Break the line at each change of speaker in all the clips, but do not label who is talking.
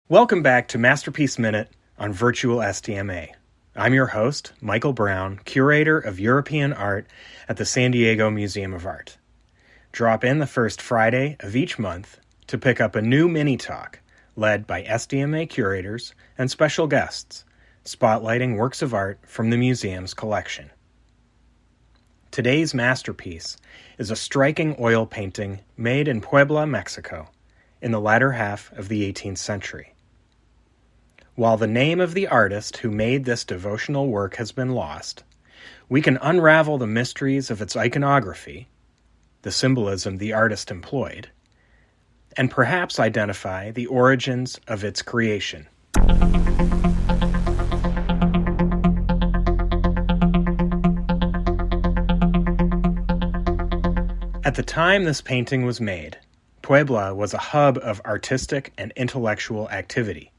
Welcome back to Masterpiece Minute on Virtual SDMA. I'm your host, Michael Brown, Curator of European Art at the San Diego Museum of Art. Drop in the first Friday of each month to pick up a new mini-talk led by SDMA curators and special guests, spotlighting works of art from the museum's collection. Today's masterpiece is a striking oil painting made in Puebla, Mexico, in the latter half of the 18th century. While the name of the artist who made this devotional work has been lost, we can unravel the mysteries of its iconography, the symbolism the artist employed, and perhaps identify the origins of its creation. At the time this painting was made, Puebla was a hub of artistic and intellectual activity,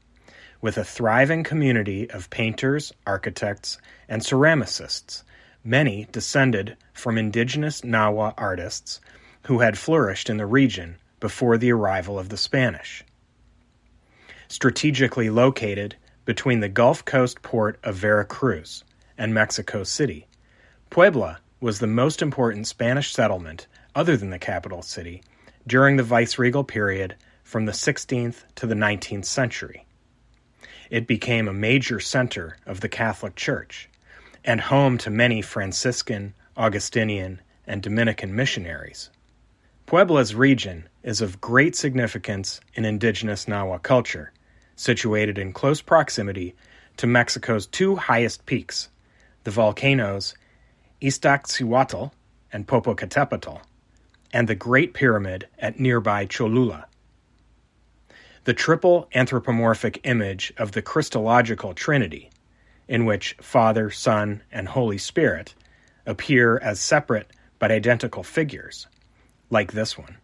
with a thriving community of painters, architects, and ceramicists, many descended from indigenous Nahua artists who had flourished in the region before the arrival of the Spanish. Strategically located between the Gulf Coast port of Veracruz and Mexico City, Puebla was the most important Spanish settlement, other than the capital city, during the viceregal period from the 16th to the 19th century. It became a major center of the Catholic Church and home to many Franciscan, Augustinian, and Dominican missionaries. Puebla's region is of great significance in indigenous Nahua culture, situated in close proximity to Mexico's two highest peaks, the volcanoes Iztaccíhuatl and Popocatépetl, and the Great Pyramid at nearby Cholula. The triple anthropomorphic image of the Christological Trinity, in which Father, Son, and Holy Spirit appear as separate but identical figures, like this one,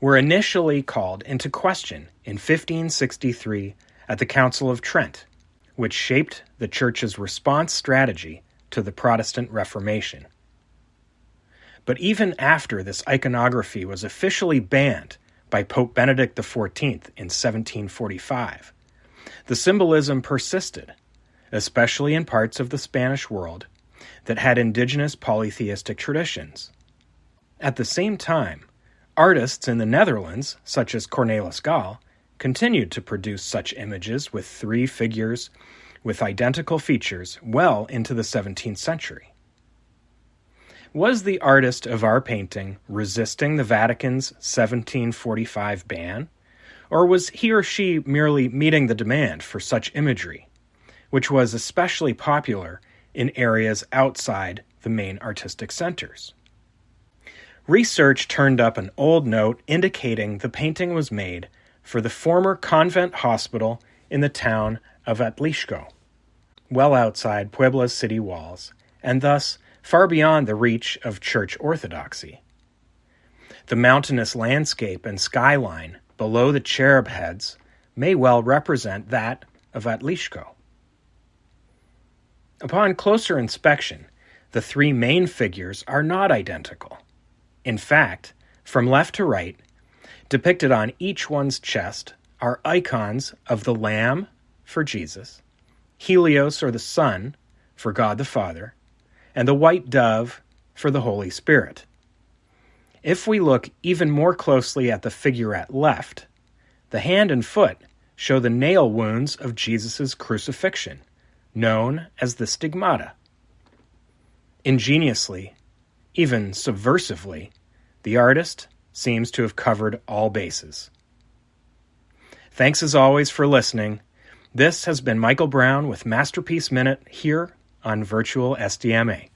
were initially called into question in 1563 at the Council of Trent, which shaped the Church's response strategy to the Protestant Reformation. But even after this iconography was officially banned by Pope Benedict XIV in 1745, the symbolism persisted, especially in parts of the Spanish world that had indigenous polytheistic traditions. At the same time, artists in the Netherlands, such as Cornelis Gaal, continued to produce such images with three figures with identical features well into the 17th century. Was the artist of our painting resisting the Vatican's 1745 ban, or was he or she merely meeting the demand for such imagery, which was especially popular in areas outside the main artistic centers? Research turned up an old note indicating the painting was made for the former convent hospital in the town of Atlixco, well outside Puebla's city walls, and thus far beyond the reach of church orthodoxy. The mountainous landscape and skyline below the cherub heads may well represent that of Atlixco. Upon closer inspection, the three main figures are not identical. In fact, from left to right, depicted on each one's chest are icons of the Lamb for Jesus, Helios or the Sun for God the Father, and the white dove for the Holy Spirit. If we look even more closely at the figure at left, the hand and foot show the nail wounds of Jesus' crucifixion, known as the stigmata. Ingeniously, even subversively, the artist seems to have covered all bases. Thanks as always for listening. This has been Michael Brown with Masterpiece Minute here on Virtual SDMA.